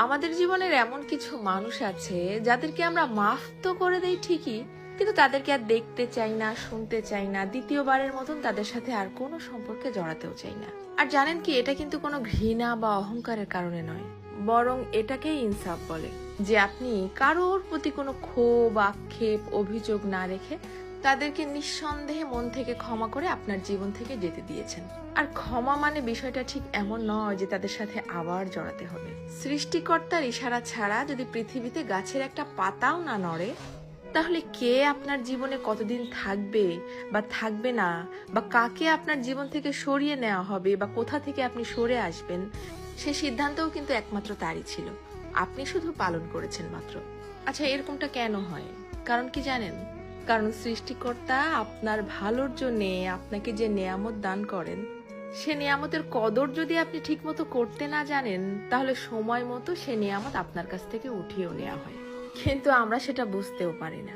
আমাদের জীবনের এমন কিছু মানুষ আছে যাদেরকে আমরা মাফ তো করে দেই ঠিকই, কিন্তু তাদেরকে আর দেখতে চাই না, শুনতে চাই না, দ্বিতীয়বারের মতন তাদের সাথে আর কোনো সম্পর্কে জড়াতেও চাই না। আর জানেন কি, এটা কিন্তু কোনো ঘৃণা বা অহংকারের কারণে নয়, বরং এটাকেই ইনসাফ বলে। যে আপনি কারোর প্রতি কোনো ক্ষোভ, আক্ষেপ, অভিযোগ না রেখে তাদেরকে নিঃসন্দেহে মন থেকে ক্ষমা করে আপনার জীবন থেকে যেতে দিয়েছেন। আর ক্ষমা মানে বিষয়টা ঠিক এমন নয় যে তাদের সাথে আবার জড়াতে হবে। সৃষ্টিকর্তার ইশারা ছাড়া যদি পৃথিবীতে গাছের একটা পাতাও না নড়ে, তাহলে কে আপনার জীবনে কতদিন থাকবে বা থাকবে না, বা কাকে আপনার জীবন থেকে সরিয়ে নেওয়া হবে বা কোথা থেকে আপনি সরে আসবেন, সে সিদ্ধান্তও কিন্তু একমাত্র তারই ছিল। আপনি শুধু পালন করেছেন মাত্র। আচ্ছা, এরকমটা কেন হয়? কারণ কি জানেন? কারণ সৃষ্টিকর্তা আপনার ভালোর জন্য আপনাকে যে নেয়ামত দান করেন, সে নেয়ামতের কদর যদি আপনি ঠিক মতো করতে না জানেন, তাহলে সময় মতো সে নেয়ামত আপনার কাছ থেকে উঠিয়েও নেওয়া হয়, কিন্তু আমরা সেটা বুঝতেও পারি না।